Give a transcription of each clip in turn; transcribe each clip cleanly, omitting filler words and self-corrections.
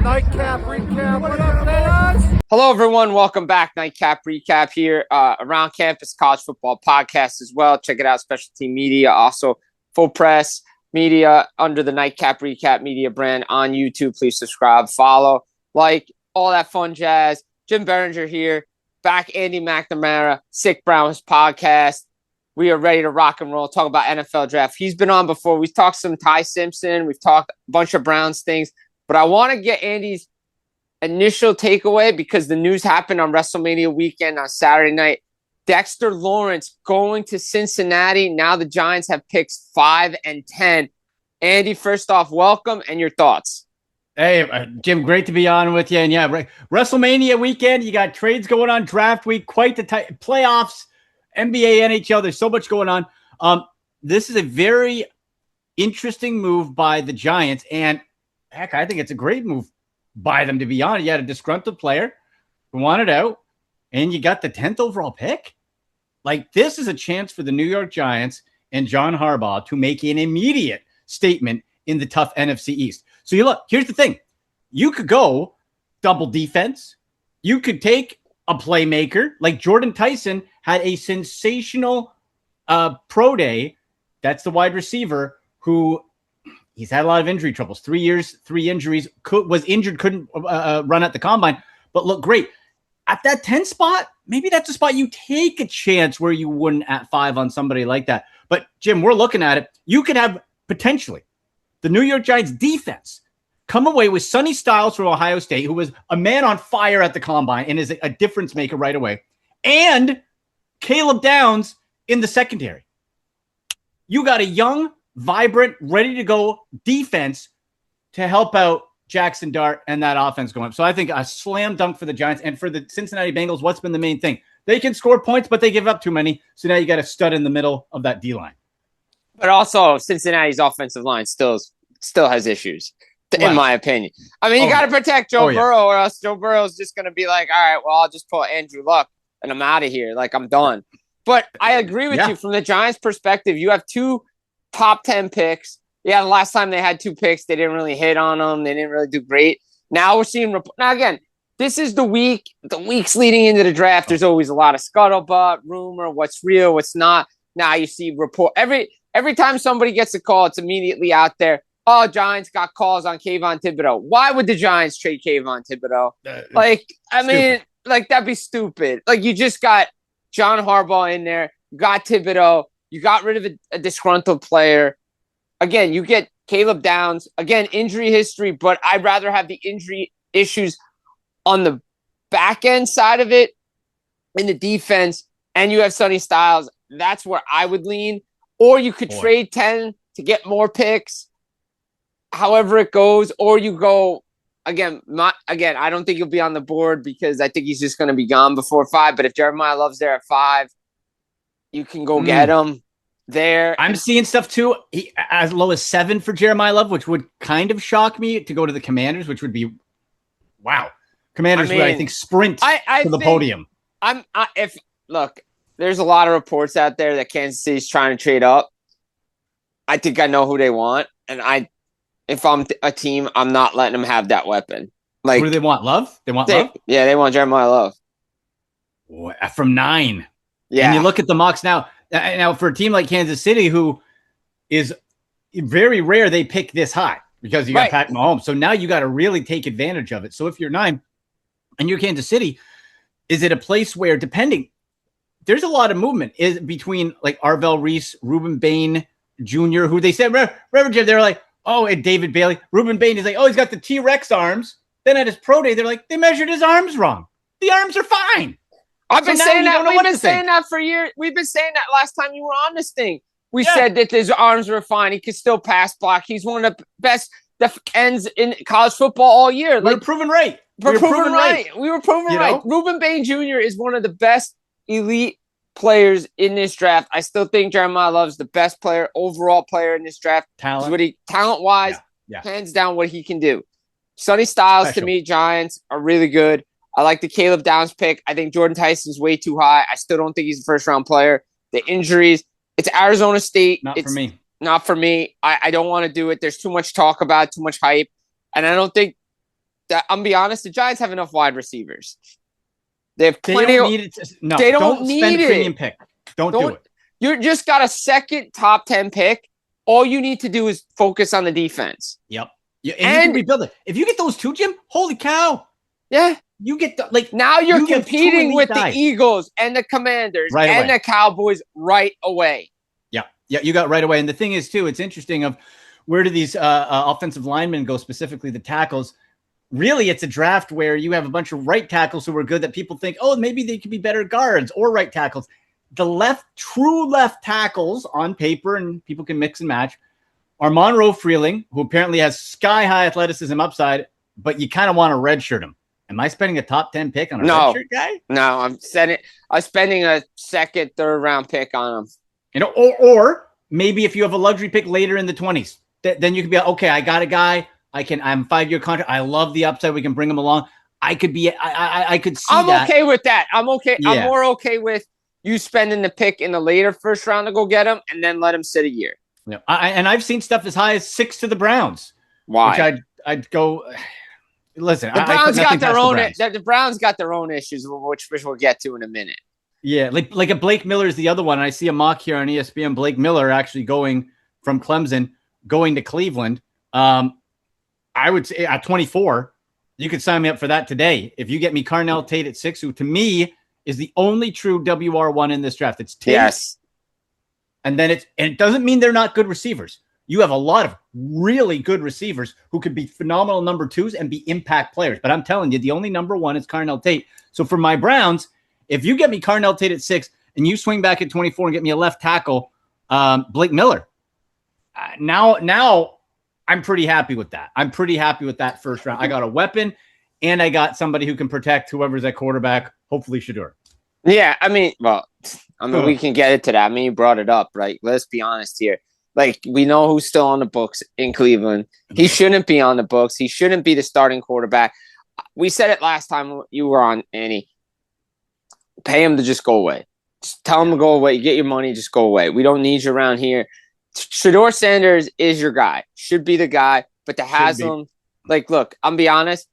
Nightcap recap. What up, players? Hello, everyone. Welcome back. Nightcap recap here. Around Campus College Football Podcast as well. Check it out. Special Team Media. Also, Full Press Media under the Nightcap Recap Media brand on YouTube. Please subscribe, follow, like, all that fun jazz. Jim Biringer here. Back Andy McNamara. Sick Browns Podcast. We are ready to rock and roll. Talk about NFL draft. He's been on before. We've talked some Ty Simpson. We've talked a bunch of Browns things. But I want to get Andy's initial takeaway because the news happened on WrestleMania weekend on Saturday night. Dexter Lawrence going to Cincinnati. Now the Giants have picks 5 and 10. Andy, first off, welcome and your thoughts. Hey, Jim, great to be on with you. And yeah, WrestleMania weekend, you got trades going on, draft week, quite the playoffs, NBA, NHL. There's so much going on. This is a very interesting move by the Giants. And heck, I think it's a great move by them, to be honest. You had a disgruntled player who wanted out, and you got the 10th overall pick. Like, this is a chance for the New York Giants and John Harbaugh to make an immediate statement in the tough NFC East. So you look, here's the thing. You could go double defense. You could take a playmaker like Jordan Tyson had a sensational pro day. That's the wide receiver who he's had a lot of injury troubles. 3 years, 3 injuries, was injured, couldn't run at the combine, but look great. At that 10 spot, maybe that's a spot you take a chance where you wouldn't at 5 on somebody like that. But, Jim, we're looking at it. You could have potentially the New York Giants defense come away with Sonny Styles from Ohio State, who was a man on fire at the combine and is a difference maker right away, and Caleb Downs in the secondary. You got a young, vibrant, ready to go defense to help out Jackson Dart and that offense going up. So I think a slam dunk for the Giants. And for the Cincinnati Bengals, what's been the main thing? They can score points, but they give up too many. So now you got a stud in the middle of that D-line. But also, Cincinnati's offensive line still has issues, in my opinion. I mean, you got to protect Joe Burrow, or else Joe Burrow's just going to be like, all right, well, I'll just pull Andrew Luck, and I'm out of here. Like, I'm done. But I agree with you. From the Giants' perspective, you have 2 top 10 picks. Yeah, the last time they had 2 picks, they didn't really hit on them. They didn't really do great. Now we're seeing now again, this is the weeks leading into the draft. There's always a lot of scuttlebutt, rumor, what's real, what's not. Now you see report every time somebody gets a call, it's immediately out there. Oh, Giants got calls on Kayvon Thibodeau. Why would the Giants trade Kayvon Thibodeau? That'd be stupid. Like, you just got John Harbaugh in there. You got Thibodeau. You got rid of a disgruntled player. Again, you get Caleb Downs. Again, injury history, but I'd rather have the injury issues on the back end side of it in the defense, and you have Sonny Styles. That's where I would lean. Or you could trade 10 to get more picks, however it goes. Or you go, I don't think he'll be on the board because I think he's just going to be gone before 5. But if Jeremiah Love's there at 5, you can go get him there. I'm seeing stuff too. As low as 7 for Jeremiah Love, which would kind of shock me, to go to the Commanders, which would be wow. Commanders would, I think, sprint to the podium. There's a lot of reports out there that Kansas City's trying to trade up. I think I know who they want, and if I'm a team, I'm not letting them have that weapon. Like, who do they want? Love? They want Love? Yeah, they want Jeremiah Love. From 9. Yeah. And you look at the mocks now. Now, for a team like Kansas City, who is very rare, they pick this high because you got Pat Mahomes. So now you got to really take advantage of it. So if you're 9 and you're Kansas City, is it a place where, depending, there's a lot of movement is between like Arvell Reese, Reuben Bain Jr., who they said, Reverend Jim, they're like, oh, and David Bailey. Reuben Bain is like, oh, he's got the T-Rex arms. Then at his pro day, they're like, they measured his arms wrong. The arms are fine. I've been saying that. We've been saying that for years. We've been saying that last time you were on this thing. We said that his arms were fine. He could still pass block. He's one of the best ends in college football all year. We're proven right. We were proven right. Reuben Bain Jr. is one of the best elite players in this draft. I still think Jeremiah Love's the best overall player in this draft. Talent-wise, hands down what he can do. Sonny Styles, to me, Giants are really good. I like the Caleb Downs pick. I think Jordan Tyson's way too high. I still don't think he's a first-round player. The injuries, it's Arizona State. Not for me. I don't want to do it. There's too much talk about it, too much hype. And I don't think I'm be honest, the Giants have enough wide receivers. They have They plenty. don't need it. They don't spend need a premium it. pick. Don't do it. You just got a second top 10 pick. All you need to do is focus on the defense. Yep. Yeah, and you can rebuild it. If you get those two, Jim, holy cow. Yeah. You get now you're you competing with the Eagles and the Commanders and the Cowboys right away. Yeah. Yeah, you got right away. And the thing is, too, it's interesting of where do these offensive linemen go, specifically the tackles. Really, it's a draft where you have a bunch of right tackles who are good that people think, oh, maybe they could be better guards or right tackles. The true left tackles on paper, and people can mix and match, are Monroe Freeling, who apparently has sky-high athleticism upside, but you kind of want to redshirt him. Am I spending a top 10 pick on a redshirt guy? No, I'm spending a second, third round pick on him. You know, or maybe if you have a luxury pick later in the 20s, then you can be okay. I got a guy. I'm 5-year contract. I love the upside. We can bring him along. I could see that. I'm okay with that. I'm okay. Yeah. I'm more okay with you spending the pick in the later first round to go get him and then let him sit a year. Yeah. And I've seen stuff as high as 6 to the Browns. Why? Which I'd go. Listen, the Browns got their own. The Browns got their own issues, which we'll get to in a minute. Yeah, like a Blake Miller is the other one. And I see a mock here on ESPN. Blake Miller actually going from Clemson, going to Cleveland. I would say at 24, you could sign me up for that today. If you get me Carnell Tate at 6, who to me is the only true WR1 in this draft. It's Tate. Yes. And it doesn't mean they're not good receivers. You have a lot of really good receivers who could be phenomenal number 2s and be impact players. But I'm telling you, the only number 1 is Carnell Tate. So for my Browns, if you get me Carnell Tate at 6 and you swing back at 24 and get me a left tackle, Blake Miller, now I'm pretty happy with that. I'm pretty happy with that first round. I got a weapon, and I got somebody who can protect whoever's at quarterback, hopefully Shedeur. Yeah, we can get into that. I mean, you brought it up, right? Let's be honest here. Like, we know who's still on the books in Cleveland. He shouldn't be on the books. He shouldn't be the starting quarterback. We said it last time you were on, Annie. Pay him to just go away. Just tell him to go away. You get your money, just go away. We don't need you around here. Shedeur Sanders is your guy. Should be the guy. But the Haslam, look, I'm be honest.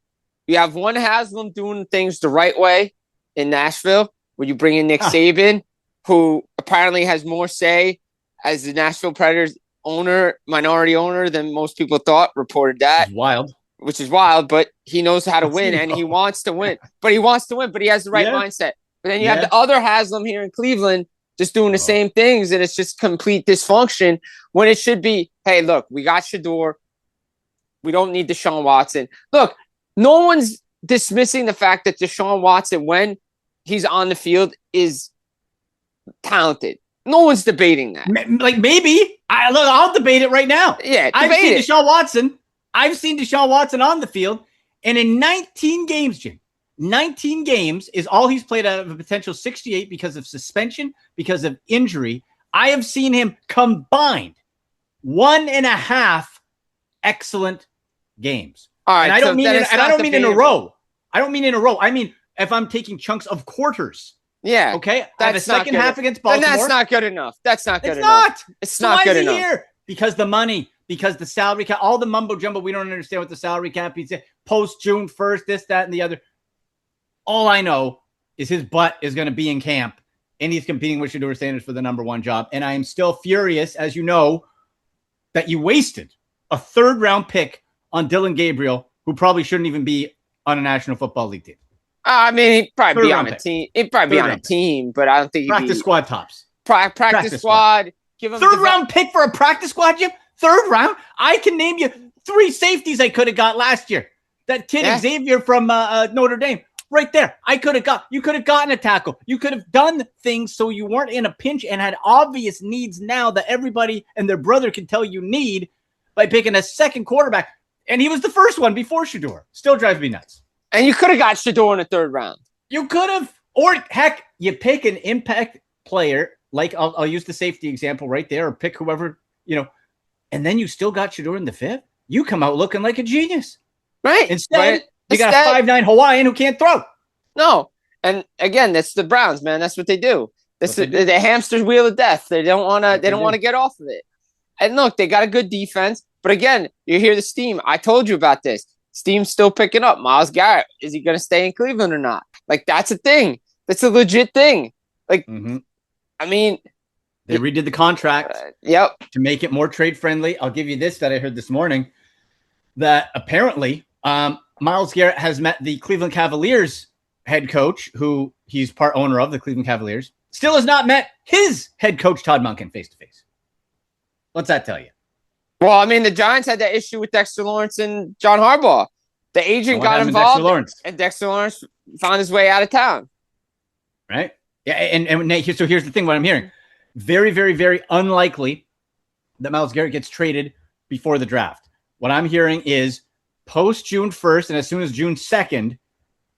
You have one Haslam doing things the right way in Nashville, where you bring in Nick Saban, who apparently has more say as the Nashville Predators minority owner than most people thought, reported that. Which is wild, but he knows how to win, and he wants to win. But he has the right mindset. But then you have the other Haslam here in Cleveland just doing the same things, and it's just complete dysfunction when it should be, hey, look, we got Shedeur. We don't need Deshaun Watson. Look, no one's dismissing the fact that Deshaun Watson, when he's on the field, is talented. No one's debating that. Maybe. I'll debate it right now. Yeah, I've seen Deshaun Watson. I've seen Deshaun Watson on the field, and in 19 games, Jim, 19 games is all he's played out of a potential 68 because of suspension, because of injury. I have seen him combined 1.5 excellent games. All right, and I don't mean in a row. I don't mean in a row. I mean if I'm taking chunks of quarters. Yeah. Okay. I have a second half against Baltimore. Then that's not good enough. That's not good enough. It's not good enough. Here? Because the money, because the salary cap, all the mumbo jumbo. We don't understand what the salary cap is. Post June 1st, this, that, and the other. All I know is his butt is going to be in camp, and he's competing with Shedeur Sanders for the number 1 job. And I am still furious, as you know, that you wasted a 3rd round pick on Dylan Gabriel, who probably shouldn't even be on a National Football League team. I mean, he'd probably be on a team. He'd probably be on a team, but I don't think he'd practice squad tops. Practice squad. Give him 3rd round pick for a practice squad, Jim. 3rd round. I can name you 3 safeties I could have got last year. That kid Xavier from Notre Dame. Right there. You could have gotten a tackle. You could have done things so you weren't in a pinch and had obvious needs now that everybody and their brother can tell you need by picking a second quarterback. And he was the first one before Shedeur. Still drives me nuts. And you could have got Shedeur in the 3rd round. You could have. Or heck, you pick an impact player, like I'll use the safety example right there, or pick whoever, and then you still got Shedeur in the 5th. You come out looking like a genius. Right. Instead, you got a 5'9" Hawaiian who can't throw. No. And again, that's the Browns, man. That's what they do. That's the hamster's wheel of death. They don't want to get off of it. And look, they got a good defense. But again, you hear the steam. I told you about this. steam's still picking up. Myles Garrett, is he going to stay in Cleveland or not? Like, that's a thing. That's a legit thing. Like, I mean, they redid the contract to make it more trade friendly. I'll give you this that I heard this morning, that apparently Myles Garrett has met the Cleveland Cavaliers head coach, who he's part owner of the Cleveland Cavaliers, still has not met his head coach, Todd Monken, face to face. What's that tell you? Well, I mean, the Giants had that issue with Dexter Lawrence and John Harbaugh. The agent got involved, and Dexter Lawrence found his way out of town. Right? Yeah, and Nate, so here's the thing, what I'm hearing. Very, very, very unlikely that Myles Garrett gets traded before the draft. What I'm hearing is post June 1st and as soon as June 2nd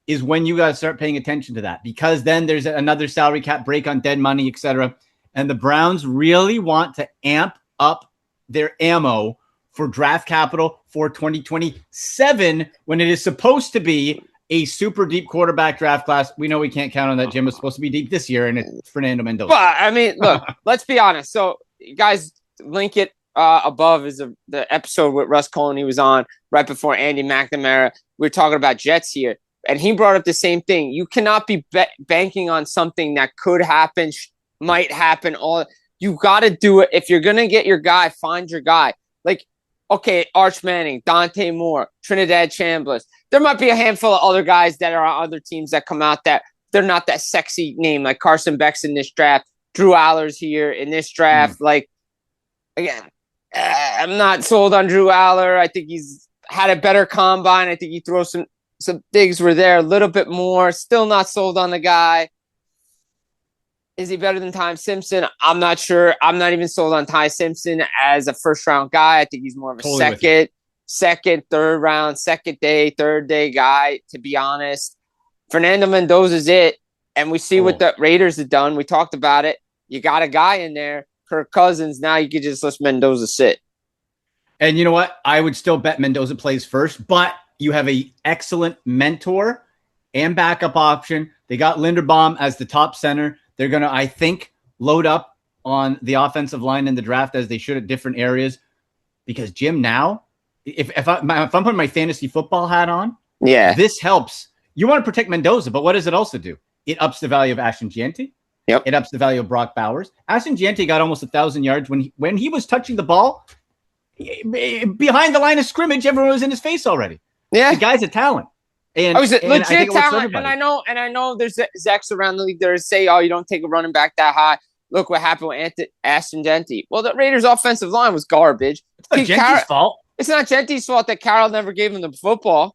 is when you guys start paying attention to that, because then there's another salary cap break on dead money, etc. And the Browns really want to amp up their ammo for draft capital for 2027 when it is supposed to be a super deep quarterback draft class. We know we can't count on that. Jim was supposed to be deep this year, and it's Fernando Mendoza. But I mean, look, let's be honest. So, guys, link it above is the episode with Russ Cohen. He was on right before Andy McNamara. We were talking about Jets here, and he brought up the same thing. You cannot be banking on something that could happen, might happen. You got to do it. If you're going to get your guy, find your guy. Like, okay, Arch Manning, Dante Moore, Trinidad Chambliss. There might be a handful of other guys that are on other teams that come out that they're not that sexy name, like Carson Beck's in this draft. Drew Aller's here in this draft. Like, again, I'm not sold on Drew Aller. I think he's had a better combine. I think he throws some digs were there a little bit more. Still not sold on the guy. Is he better than Ty Simpson? I'm not sure. I'm not even sold on Ty Simpson as a first-round guy. I think he's more of a second, third round, second day, third day guy, to be honest. Fernando Mendoza's it, and we see what the Raiders have done. We talked about it. You got a guy in there, Kirk Cousins. Now you could just let Mendoza sit. And you know what? I would still bet Mendoza plays first, but you have an excellent mentor and backup option. They got Linderbaum as the top center. They're going to, I think, load up on the offensive line in the draft as they should at different areas. Because, Jim, now, if I'm putting my fantasy football hat on, this helps. You want to protect Mendoza, but what does it also do? It ups the value of Ashton Gianti. Yep. It ups the value of Brock Bowers. Ashton Gianti got almost 1,000 yards when he was touching the ball. Behind the line of scrimmage, everyone was in his face already. Yeah. The guy's a talent. And, was it legit talent? And I know there's Zachs around the league that say, "Oh, you don't take a running back that high." Look what happened with Ashton Jeanty. Well, the Raiders' offensive line was garbage. It's not Genty's fault. It's not Genty's fault that Carroll never gave him the football.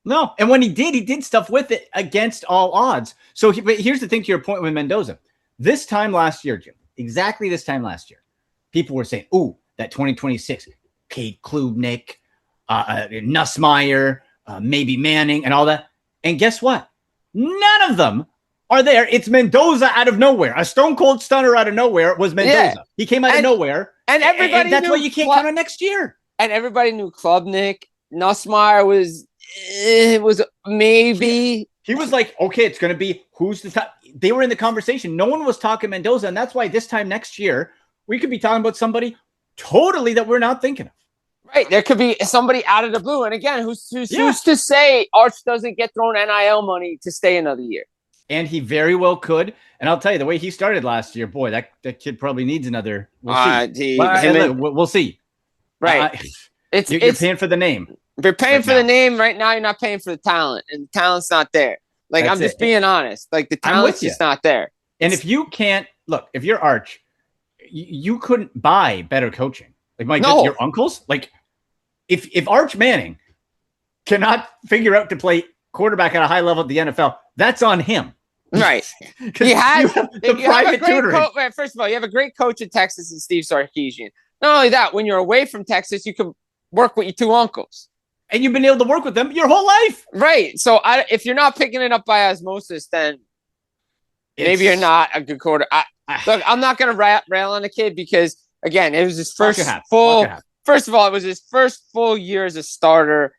No, and when he did stuff with it against all odds. So, but here's the thing to your point with Mendoza. This time last year, Jim, exactly this time last year, people were saying, "Ooh, that 2026, Kate Klubnik, Nussmeier." Maybe Manning and all that. And guess what? None of them are there. It's Mendoza out of nowhere. A stone cold stunner out of nowhere was Mendoza. Yeah. He came out of nowhere. And everybody and that's why you can't count on next year. And everybody knew Klubnik. Nussmeier was maybe. He was like, okay, it's going to be who's the top. They were in the conversation. No one was talking Mendoza. And that's why this time next year, we could be talking about somebody totally that we're not thinking of. Right, there could be somebody out of the blue, and again, who's to say Arch doesn't get thrown NIL money to stay another year? And he very well could. And I'll tell you, the way he started last year, boy, that kid probably needs another. We'll see. We'll see. Right, you're paying for the name. You're paying for the name right now. You're not paying for the talent, and the talent's not there. Like I'm just being honest. Like the talent's just not there. And if you can't look, if you're Arch, you couldn't buy better coaching. Like your uncles, like. If Arch Manning cannot figure out to play quarterback at a high level at the NFL, that's on him. Right. He has the private tutoring. First of all, you have a great coach in Texas and Steve Sarkisian. Not only that, when you're away from Texas, you can work with your two uncles. And you've been able to work with them your whole life. Right. So if you're not picking it up by osmosis, then maybe you're not a good quarter. Look, I'm not going to rail on the kid because, again, it was his first full – first of all, it was his first full year as a starter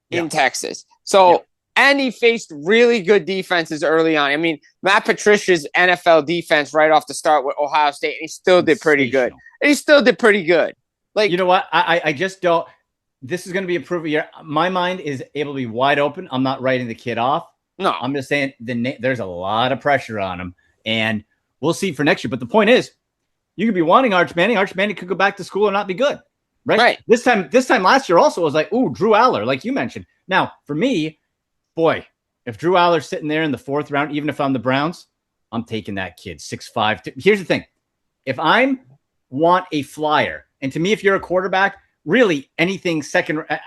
in Texas. So, and he faced really good defenses early on. I mean, Matt Patricia's NFL defense right off the start with Ohio State, and he still did pretty good. Like, you know what? I just don't. this is going to be a proof year. My mind is able to be wide open. I'm not writing the kid off. No, I'm just saying there's a lot of pressure on him, and we'll see for next year. But the point is, you could be wanting Arch Manning. Arch Manning could go back to school and not be good, right? This time last year also was like, ooh, Drew Aller, like you mentioned. Now, for me, boy, if Drew Aller's sitting there in the 4th round, even if I'm the Browns, I'm taking that kid 6'5". Here's the thing. If I want a flyer, and to me, if you're a quarterback, really anything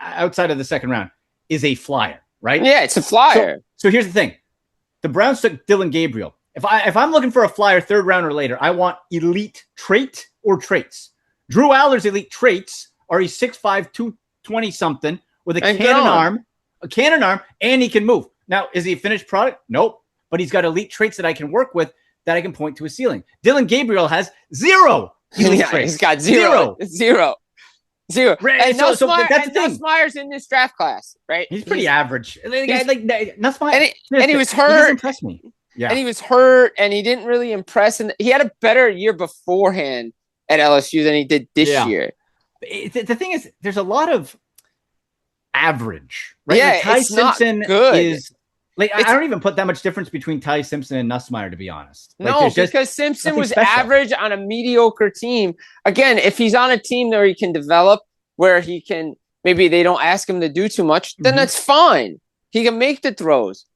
outside of the 2nd round is a flyer, right? Yeah, it's a flyer. So here's the thing. The Browns took Dylan Gabriel. If I'm looking for a flyer 3rd round or later, I want elite trait or traits. Drew Aller's elite traits are he's 6'5", 220 something with a cannon arm, and he can move. Now, is he a finished product? Nope. But he's got elite traits that I can work with that I can point to a ceiling. Dylan Gabriel has 0 elite traits. He's got zero. Right. And that's the thing. Nussmeier's in this draft class, right? He's pretty average. Nussmeier, and he was hurt. He doesn't impress me. Yeah. And he was hurt, and he didn't really impress. And he had a better year beforehand at LSU than he did this year. The thing is, there's a lot of average, right? Yeah, Ty Simpson not good. Is like I don't even put that much difference between Ty Simpson and Nussmeier, to be honest. No, because Simpson was average on a mediocre team. Again, if he's on a team where he can develop, where he can maybe they don't ask him to do too much, then that's fine. He can make the throws.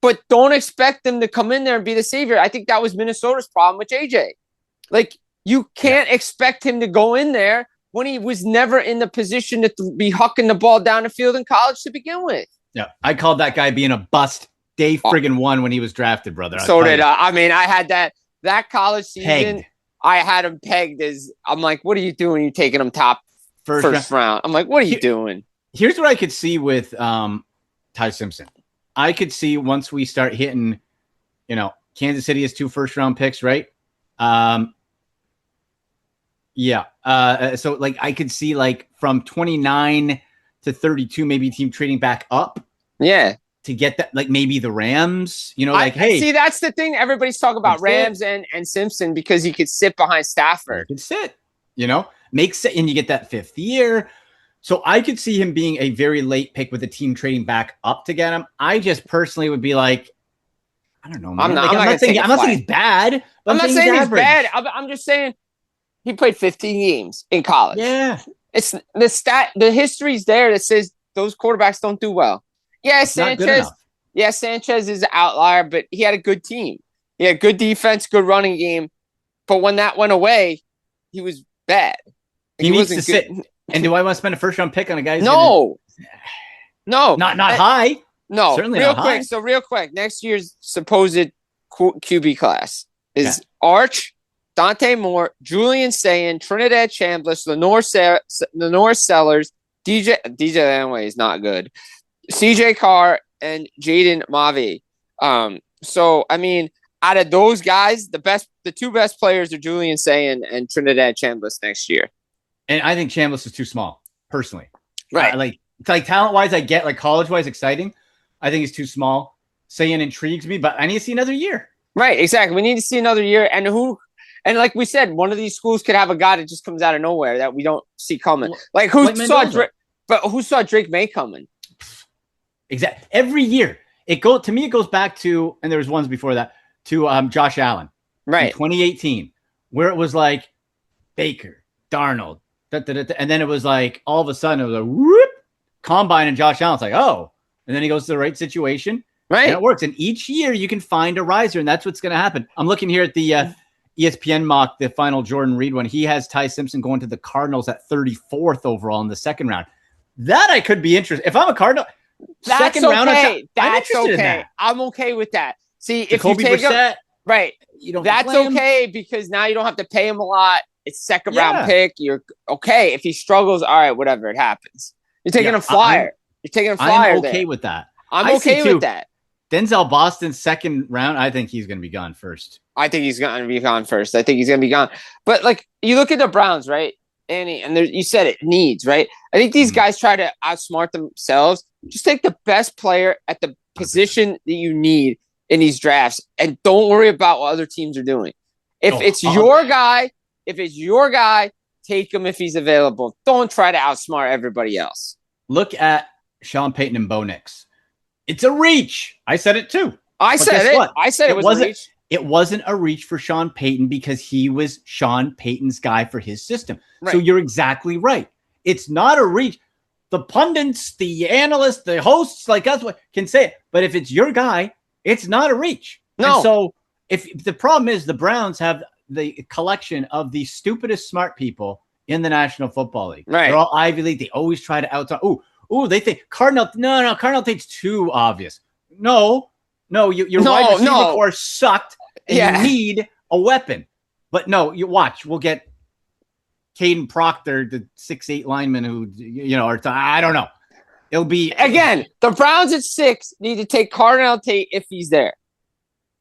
But don't expect him to come in there and be the savior. I think that was Minnesota's problem with JJ. Like, you can't expect him to go in there when he was never in the position to be hucking the ball down the field in college to begin with. Yeah, I called that guy being a bust day friggin' one when he was drafted, brother. So did I. I mean, I had that college season. Pegged. I had him pegged as I'm like, what are you doing? You taking him top first round? I'm like, what are you doing? Here's what I could see with Ty Simpson. I could see once we start hitting, Kansas City has 2 first-round picks, right? So like I could see like from 29 to 32, maybe team trading back up. Yeah. To get that, like maybe the Rams, hey. See, that's the thing. Everybody's talking about Rams and Simpson because he could sit behind Stafford. He could sit, makes it, and you get that 5th year. So I could see him being a very late pick with the team trading back up to get him. I just personally would be like, I don't know, man. I'm not saying he's bad. I'm not saying he's bad. I'm just saying he played 15 games in college. Yeah. It's the history's there that says those quarterbacks don't do well. Yeah, Sanchez is an outlier, but he had a good team. He had good defense, good running game. But when that went away, he was bad. He needs to sit. And do I want to spend a first-round pick on a guy? No. Not high. No. Certainly real not quick. high. So real quick, next year's supposed QB class is Arch, Dante Moore, Julian Sayin, Trinidad Chambliss, Lenore Sellers, DJ anyway is not good, CJ Carr, and Jaden Mavi. So I mean, out of those guys, the 2 best players are Julian Sayin and Trinidad Chambliss next year. And I think Chambliss is too small, personally. Right. Like talent-wise, I get, like college-wise, exciting. I think he's too small. Sayin intrigues me, but I need to see another year. Right, exactly. We need to see another year. And like we said, one of these schools could have a guy that just comes out of nowhere that we don't see coming. Like who saw Drake May coming? Exactly. Every year. It goes back to, and there was ones before that, to Josh Allen. Right. In 2018, where it was like Baker, Darnold, and then it was like all of a sudden it was a whoop, combine, and Josh Allen's like, oh, and then he goes to the right situation, right? And it works. And each year you can find a riser, and that's what's going to happen. I'm looking here at the ESPN mock, the final Jordan Reed one. He has Ty Simpson going to the Cardinals at 34th overall in the 2nd round. That I could be interested. If I'm a Cardinal, that's second round, that's okay. In that. I'm okay with that. See, Jacoby if you take Brissett, him, right, that's okay because now you don't have to pay him a lot. It's 2nd round pick. You're okay. If he struggles, all right, whatever, it happens. You're taking a flyer. You're taking a flyer. I'm okay with that. I'm okay with that. Denzel Boston, 2nd round. I think he's going to be gone first. I think he's going to be gone first. I think he's going to be gone. But like you look at the Browns, right? Annie, and you said it needs, right? I think these guys try to outsmart themselves. Just take the best player at the position that you need in these drafts, and don't worry about what other teams are doing. If it's your guy, take him if he's available. Don't try to outsmart everybody else. Look at Sean Payton and Bo Nix. It's a reach. I said it too. I said it. What? I said it was a reach. It wasn't a reach for Sean Payton because he was Sean Payton's guy for his system. Right. So you're exactly right. It's not a reach. The pundits, the analysts, the hosts like us can say it. But if it's your guy, it's not a reach. No. And so if the problem is the Browns have the collection of the stupidest smart people in the National Football League. Right. They're all Ivy League. They always try to out. They think Cardinal. No, Cardinal thinks too obvious. No, your wide receiver core sucked. And you need a weapon. But no, you watch. We'll get Caden Proctor, the 6'8" lineman who, I don't know. It'll be again. The Browns at 6 need to take Cardinal Tate if he's there.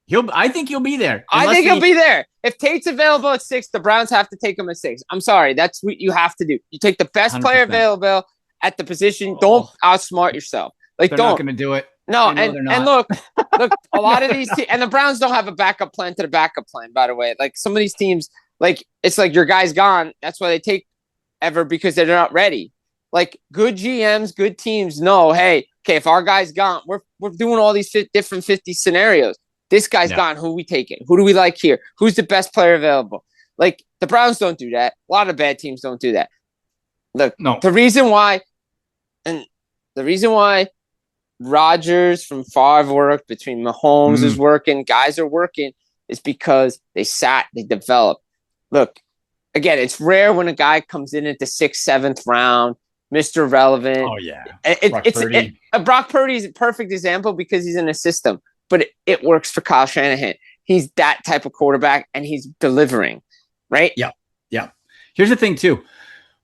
I think he'll be there. I think he'll be there. If Tate's available at 6, the Browns have to take him at 6. I'm sorry. That's what you have to do. You take the best 100%. Player available at the position. Don't outsmart yourself. They're not going to do it. No, and look, a lot of these teams, and the Browns don't have a backup plan to the backup plan, by the way. Like some of these teams, like it's like your guy's gone. That's why they take ever because they're not ready. Like good GMs, good teams know, hey, okay, if our guy's gone, we're doing all these different 50 scenarios. This guy's gone. Who are we taking? Who do we like here? Who's the best player available? Like the Browns don't do that. A lot of bad teams don't do that. Look, the reason why Rodgers from Favre worked, between Mahomes is working, guys are working, is because they developed. Look, again, it's rare when a guy comes in at the 6th, 7th round, Mr. Relevant. Oh, yeah. Brock Purdy is a perfect example because he's in a system, but it works for Kyle Shanahan. He's that type of quarterback, and he's delivering, right? Yeah. Here's the thing, too.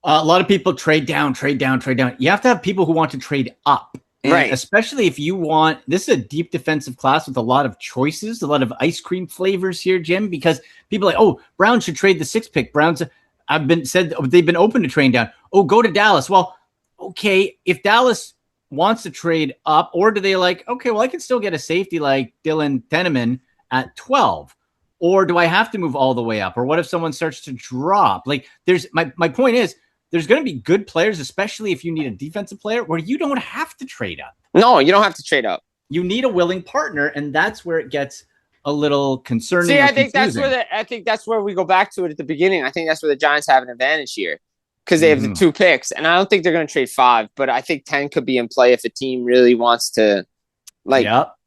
A lot of people trade down. You have to have people who want to trade up. And right. Especially if you want, this is a deep defensive class with a lot of choices, a lot of ice cream flavors here, Jim, because people are like, Browns should trade the 6th pick. Browns they've been open to trading down. Go to Dallas. Well, okay, if Dallas wants to trade up, or do they I can still get a safety like Dylan Teneman at 12, or do I have to move all the way up? Or what if someone starts to drop? Like there's my point is, there's going to be good players, especially if you need a defensive player, where you don't have to trade up. No, you don't have to trade up. You need a willing partner, and that's where it gets a little concerning. See, I think that's where we go back to it at the beginning. I think that's where the Giants have an advantage here because they have the 2 picks, and I don't think they're going to trade 5, but I think 10 could be in play if a team really wants to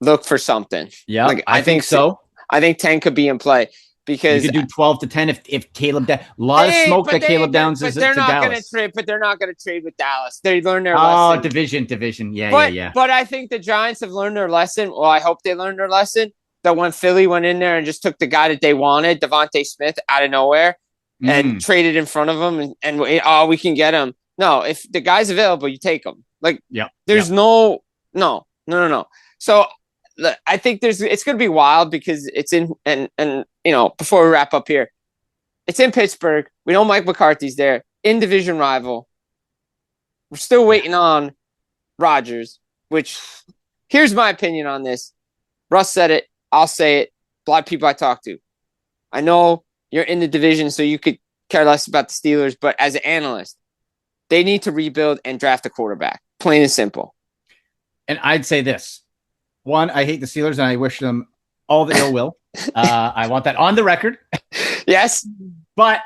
look for something. Yeah, I think so. I think 10 could be in play. Because you could do 12 to 10 if Caleb a lot of smoke that Caleb Downs is to Dallas. But they're not going to trade with Dallas. They learned their lesson. Division. Yeah. But I think the Giants have learned their lesson. Well, I hope they learned their lesson. That when Philly went in there and just took the guy that they wanted, Devontae Smith, out of nowhere, and traded in front of him, and we can get him. No, if the guy's available, you take him. There's no. So I think it's going to be wild because it's in and before we wrap up here, it's in Pittsburgh. We know Mike McCarthy's there, in division rival. We're still waiting on Rodgers, which here's my opinion on this. Russ said it. I'll say it. A lot of people I talk to. I know you're in the division, so you could care less about the Steelers, but as an analyst, they need to rebuild and draft a quarterback. Plain and simple. And I'd say this. One, I hate the Steelers, and I wish them all the ill will. I want that on the record. Yes. But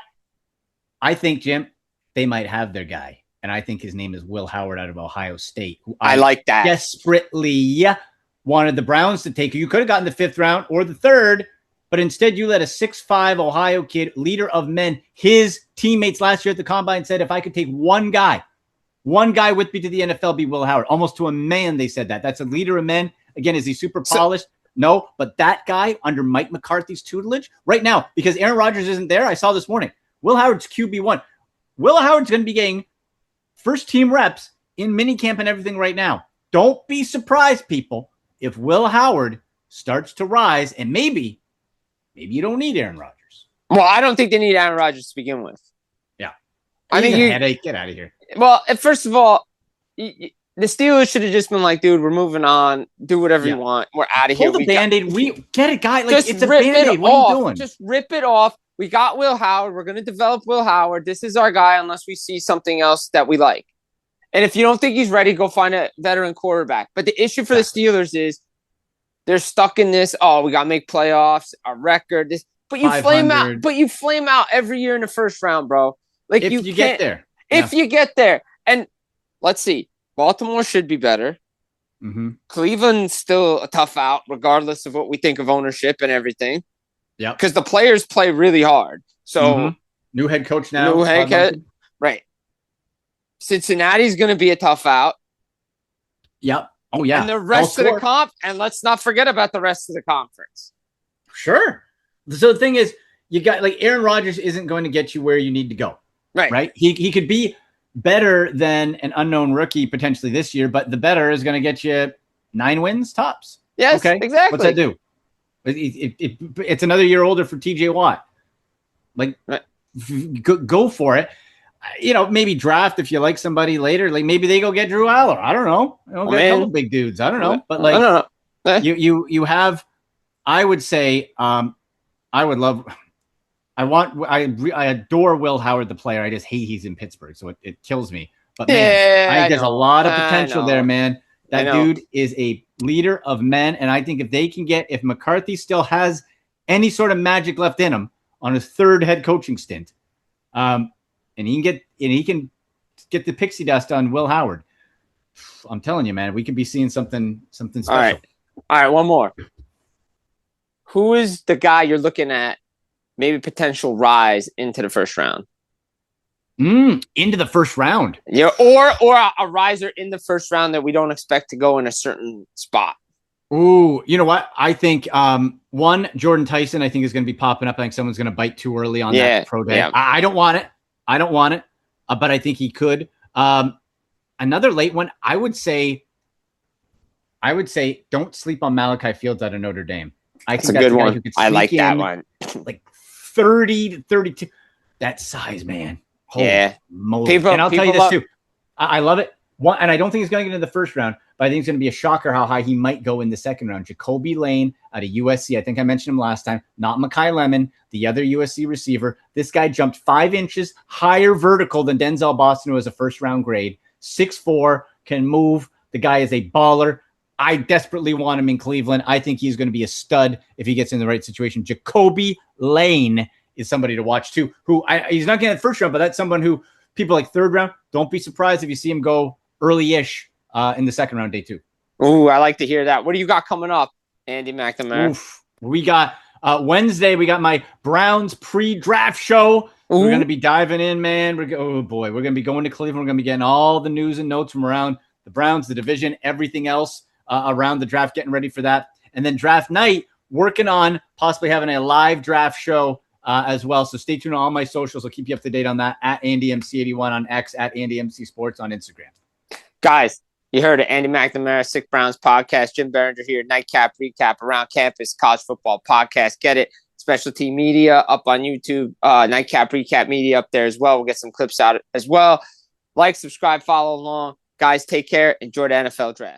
I think, Jim, they might have their guy. And I think his name is Will Howard out of Ohio State. Who I like that. Desperately wanted the Browns to take. You could have gotten the 5th round or the 3rd, but instead you let a 6'5" Ohio kid, leader of men. His teammates last year at the Combine said, if I could take one guy with me to the NFL, be Will Howard. Almost to a man, they said that. That's a leader of men. Again, is he super polished? No, but that guy under Mike McCarthy's tutelage right now, because Aaron Rodgers isn't there. I saw this morning. Will Howard's QB1. Will Howard's going to be getting first team reps in minicamp and everything right now. Don't be surprised, people, if Will Howard starts to rise, and maybe you don't need Aaron Rodgers. Well, I don't think they need Aaron Rodgers to begin with. Yeah. I think headache. Get out of here. Well, first of all, the Steelers should have just been like, dude, we're moving on. Do whatever you want. We're out of here. Pull the Band-Aid. We get it, guy. It's a Band-Aid. What are you doing? Just rip it off. we got Will Howard. We're going to develop Will Howard. This is our guy unless we see something else that we like. And if you don't think he's ready, go find a veteran quarterback. But the issue for the Steelers is they're stuck in this, we got to make playoffs, our record. This, but you flame out every year in the first round, bro. Like if you get there. If you get there. And let's see. Baltimore should be better. Mm-hmm. Cleveland's still a tough out, regardless of what we think of ownership and everything. Yeah. Because the players play really hard. So new head coach now. New head coach. Right. Cincinnati's going to be a tough out. Yep. Oh, yeah. And the rest of the comp, and let's not forget about the rest of the conference. Sure. So the thing is, you got like Aaron Rodgers isn't going to get you where you need to go. Right. He could be better than an unknown rookie potentially this year, but the better is going to get you 9 wins tops. Yes, okay. Exactly. What's that do? It's another year older for TJ Watt. Like, go for it. Maybe draft if you like somebody later. Like maybe they go get Drew Aller. I don't know. Get a couple big dudes. I don't know. But like, I don't know. You have. I would say. I would love. I adore Will Howard, the player. I just hate he's in Pittsburgh, so it kills me. But man, I think there's a lot of potential there, man. That dude is a leader of men, and I think if McCarthy still has any sort of magic left in him on his 3rd head coaching stint, and he can get the pixie dust on Will Howard, I'm telling you, man, we could be seeing something special. All right, one more. Who is the guy you're looking at? Maybe potential rise into the first round. Into the first round. Yeah, or a riser in the first round that we don't expect to go in a certain spot. Ooh, you know what? I think Jordan Tyson, I think, is going to be popping up. I think someone's going to bite too early on that pro day. Yeah. I don't want it. But I think he could. Another late one, I would say don't sleep on Malachi Fields out of Notre Dame. That's a good one. I like that one. Like 30 to 32. That size, man. Holy moly. And I'll tell you this too. I love it. And I don't think he's going to get into the first round, but I think it's going to be a shocker how high he might go in the second round. Jacoby Lane out of USC. I think I mentioned him last time. Not Mekhi Lemon, the other USC receiver. This guy jumped 5 inches higher vertical than Denzel Boston, who was a first-round grade. 6'4", can move. The guy is a baller. I desperately want him in Cleveland. I think he's going to be a stud if he gets in the right situation. Jacoby Lane is somebody to watch too. He's not getting the first round, but that's someone who people like 3rd round. Don't be surprised if you see him go early-ish in the second round, day 2. Ooh, I like to hear that. What do you got coming up, Andy McNamara? We got Wednesday. We got my Browns pre-draft show. We're going to be diving in, man. We're going to be going to Cleveland. We're going to be getting all the news and notes from around the Browns, the division, everything else around the draft, getting ready for that. And then draft night, working on possibly having a live draft show as well. So stay tuned on all my socials. I'll keep you up to date on that at AndyMC81 on X, at AndyMC Sports on Instagram. Guys, you heard it. Andy McNamara, Sick Browns podcast. Jim Biringer here. Nightcap recap around campus college football podcast. Get it. Specialty media up on YouTube. Nightcap recap media up there as well. We'll get some clips out as well. Like, subscribe, follow along. Guys, take care. Enjoy the NFL draft.